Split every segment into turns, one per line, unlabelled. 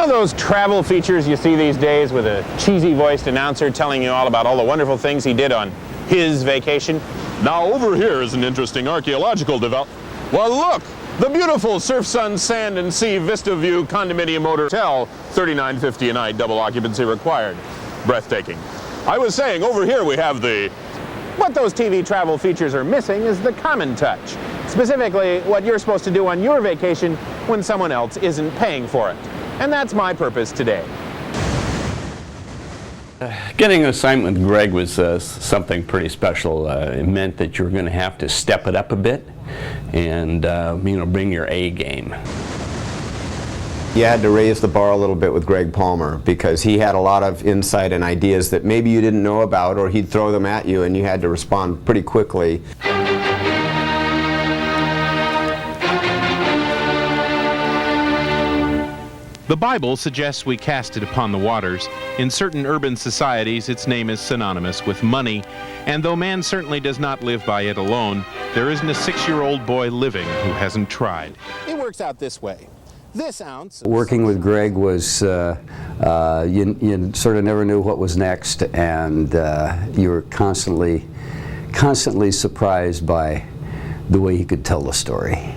of those travel features you see these days with a cheesy-voiced announcer telling you all about all the wonderful things he did on his vacation? Now over here is an interesting archaeological development. Well, look! The beautiful Surf, Sun, Sand, and Sea Vista View Condominium Hotel, $39.50 a night, double occupancy required. Breathtaking. I was saying, over here we have the... What those TV travel features are missing is the common touch. Specifically, what you're supposed to do on your vacation when someone else isn't paying for it. And that's my purpose today.
Getting an assignment with Greg was something pretty special. It meant that you were going to have to step it up a bit and bring your A game.
You had to raise the bar a little bit with Greg Palmer because he had a lot of insight and ideas that maybe you didn't know about, or he'd throw them at you and you had to respond pretty quickly.
The Bible suggests we cast it upon the waters. In certain urban societies, its name is synonymous with money, and though man certainly does not live by it alone, there isn't a 6-year-old boy living who hasn't tried.
It works out this way. This ounce...
Working with Greg was, you sort of never knew what was next, and you were constantly surprised by the way he could tell the story.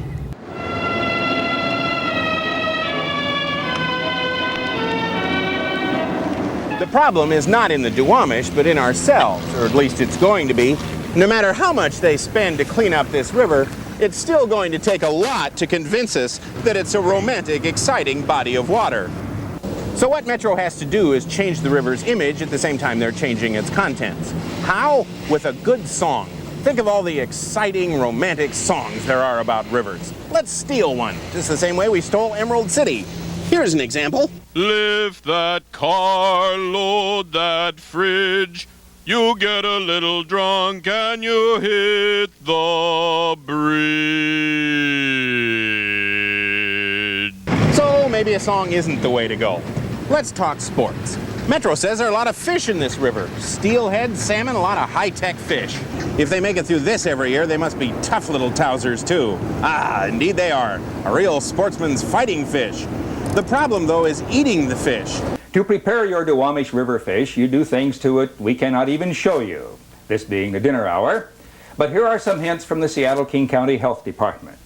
The problem is not in the Duwamish, but in ourselves, or at least it's going to be. No matter how much they spend to clean up this river, it's still going to take a lot to convince us that it's a romantic, exciting body of water. So what Metro has to do is change the river's image at the same time they're changing its contents. How? With a good song. Think of all the exciting, romantic songs there are about rivers. Let's steal one, just the same way we stole Emerald City. Here's an example.
Lift that car, load that fridge. You get a little drunk and you hit the bridge.
So maybe a song isn't the way to go. Let's talk sports. Metro says there are a lot of fish in this river. Steelhead, salmon, a lot of high-tech fish. If they make it through this every year, they must be tough little tousers too. Ah, indeed they are. A real sportsman's fighting fish. The problem, though, is eating the fish.
To prepare your Duwamish River fish, you do things to it we cannot even show you, this being the dinner hour. But here are some hints from the Seattle-King County Health Department.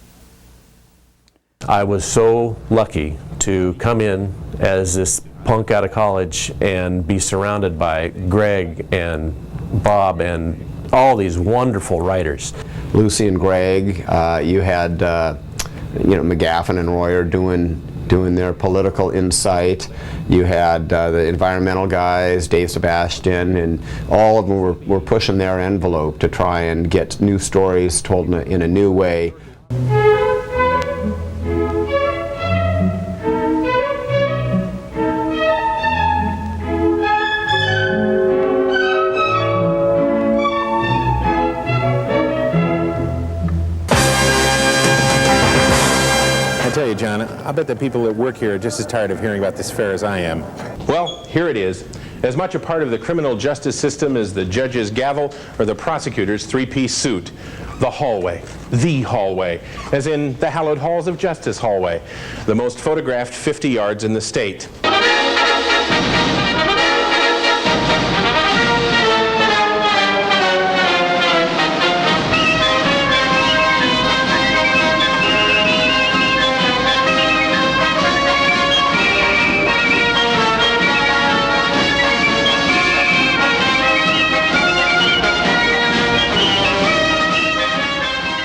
I was so lucky to come in as this punk out of college and be surrounded by Greg and Bob and all these wonderful writers.
Lucy and Greg, you had McGaffin and Royer doing their political insight. You had the environmental guys, Dave Sebastian, and all of them were pushing their envelope to try and get new stories told in a new way.
I tell you, John, I bet the people that work here are just as tired of hearing about this fair as I am. Well, here it is. As much a part of the criminal justice system as the judge's gavel or the prosecutor's three-piece suit. The hallway, as in the hallowed halls of justice hallway, the most photographed 50 yards in the state.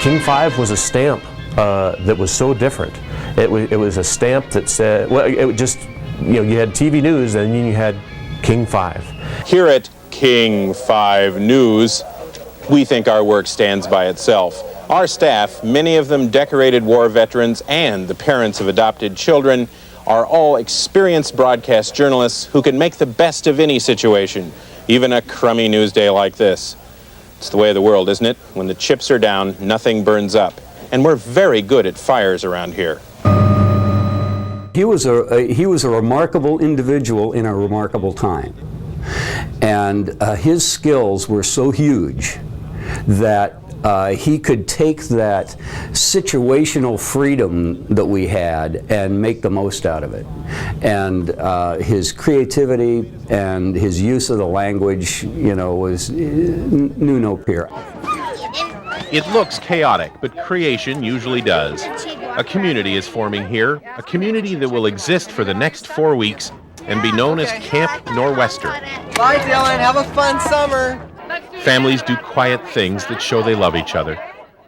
King 5 was a stamp that was so different. It was a stamp that said, well, it just, you had TV News and then you had King 5.
Here at King 5 News, we think our work stands by itself. Our staff, many of them decorated war veterans and the parents of adopted children, are all experienced broadcast journalists who can make the best of any situation, even a crummy news day like this. It's the way of the world, isn't it? When the chips are down, nothing burns up. And we're very good at fires around here.
He was a remarkable individual in a remarkable time. And his skills were so huge that he could take that situational freedom that we had and make the most out of it. And his creativity and his use of the language, you know, knew no peer.
It looks chaotic, but creation usually does. A community is forming here, a community that will exist for the next 4 weeks and be known as Camp Nor'Wester.
Bye, Dylan. Have a fun summer.
Families do quiet things that show they love each other.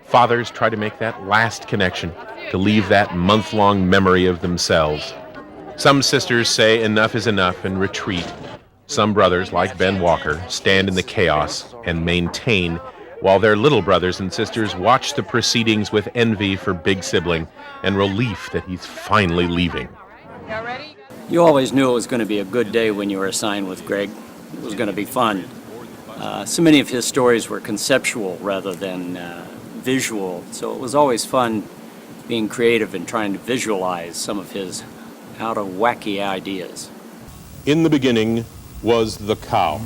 Fathers try to make that last connection, to leave that month-long memory of themselves. Some sisters say enough is enough and retreat. Some brothers, like Ben Walker, stand in the chaos and maintain, while their little brothers and sisters watch the proceedings with envy for big sibling and relief that he's finally leaving.
You always knew it was going to be a good day when you were assigned with Greg. It was going to be fun. So many of his stories were conceptual rather than visual, so it was always fun being creative and trying to visualize some of his out-of-wacky ideas.
In the beginning was the cow.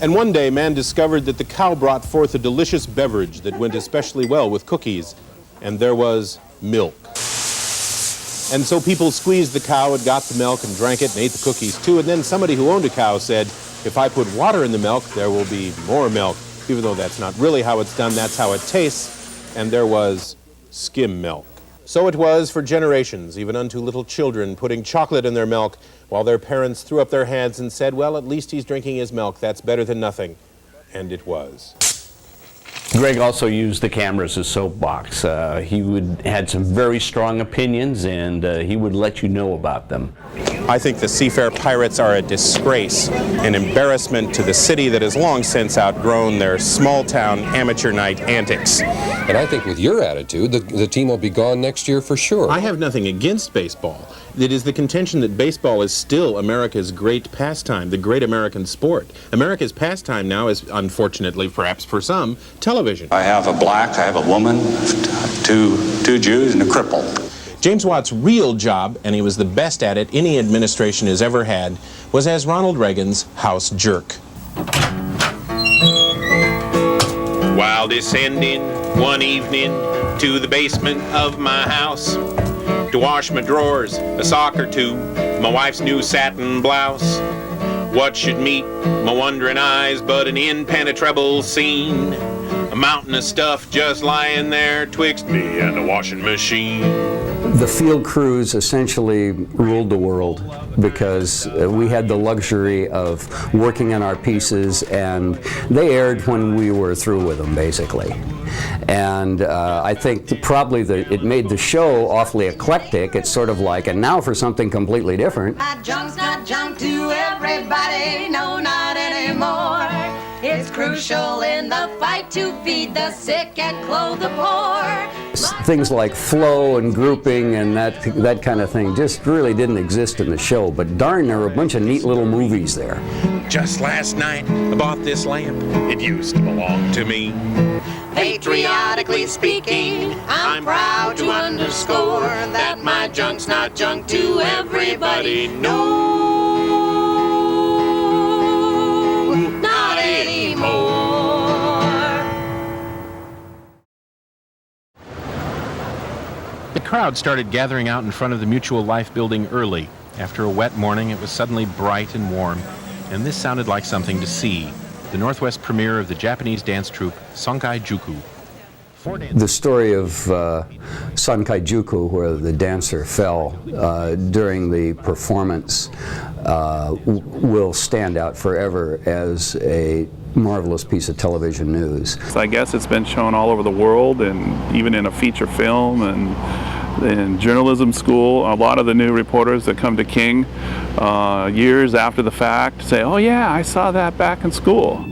And one day man discovered that the cow brought forth a delicious beverage that went especially well with cookies, and there was milk. And so people squeezed the cow and got the milk and drank it and ate the cookies too, and then somebody who owned a cow said, if I put water in the milk, there will be more milk. Even though that's not really how it's done, that's how it tastes. And there was skim milk. So it was for generations, even unto little children, putting chocolate in their milk, while their parents threw up their hands and said, well, at least he's drinking his milk. That's better than nothing. And it was.
Greg also used the camera as a soapbox. He had some very strong opinions, and he would let you know about them.
I think the Seafair Pirates are a disgrace, an embarrassment to the city that has long since outgrown their small-town amateur night antics.
And I think with your attitude, the team will be gone next year for sure.
I have nothing against baseball. It is the contention that baseball is still America's great pastime, the great American sport. America's pastime now is, unfortunately, perhaps for some, television.
I have a black, I have a woman, two Jews, and a cripple.
James Watt's real job, and he was the best at it any administration has ever had, was as Ronald Reagan's house jerk.
While descending one evening to the basement of my house to wash my drawers, a sock or two, my wife's new satin blouse, what should meet my wondering eyes but an impenetrable scene, a mountain of stuff just lying there twixt me and the washing machine.
The field crews essentially ruled the world because we had the luxury of working on our pieces, and they aired when we were through with them, basically. And I think probably it made the show awfully eclectic. It's sort of like, and now for something completely different.
Junk's not junk to everybody, no, not anymore. It's crucial in the fight to feed the sick and clothe the poor.
Things like flow and grouping and that kind of thing just really didn't exist in the show, but darn, there were a bunch of neat little movies there.
Just last night I bought this lamp, it used to belong to me.
Patriotically speaking, I'm proud to underscore that my junk's not junk to everybody, no, not anymore.
The crowd started gathering out in front of the Mutual Life building early. After a wet morning, it was suddenly bright and warm, and this sounded like something to see. The Northwest premiere of the Japanese dance troupe Sankai Juku.
The story of Sankai Juku, where the dancer fell during the performance, will stand out forever as a marvelous piece of television news.
So I guess it's been shown all over the world, and even in a feature film and in journalism school. A lot of the new reporters that come to King years after the fact say, oh yeah, I saw that back in school.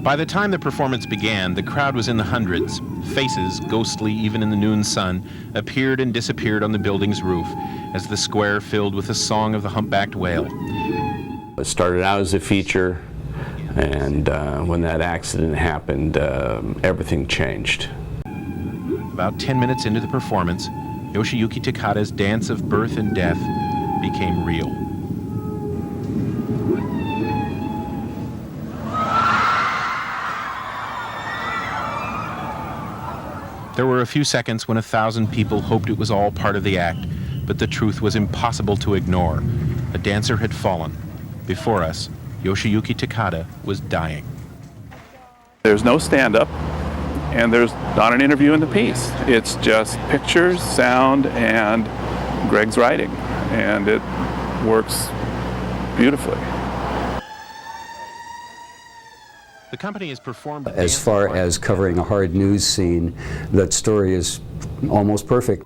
By the time the performance began, the crowd was in the hundreds. Faces, ghostly even in the noon sun, appeared and disappeared on the building's roof as the square filled with the song of the humpbacked whale.
It started out as a feature, and when that accident happened, everything changed.
About 10 minutes into the performance, Yoshiyuki Takada's dance of birth and death became real. There were a few seconds when 1,000 people hoped it was all part of the act, but the truth was impossible to ignore. A dancer had fallen. Before us, Yoshiyuki Takada was dying.
There's no stand-up, and there's not an interview in the piece. It's just pictures, sound, and Greg's writing, and it works beautifully.
The company has performed...
As far as covering a hard news scene, that story is almost perfect.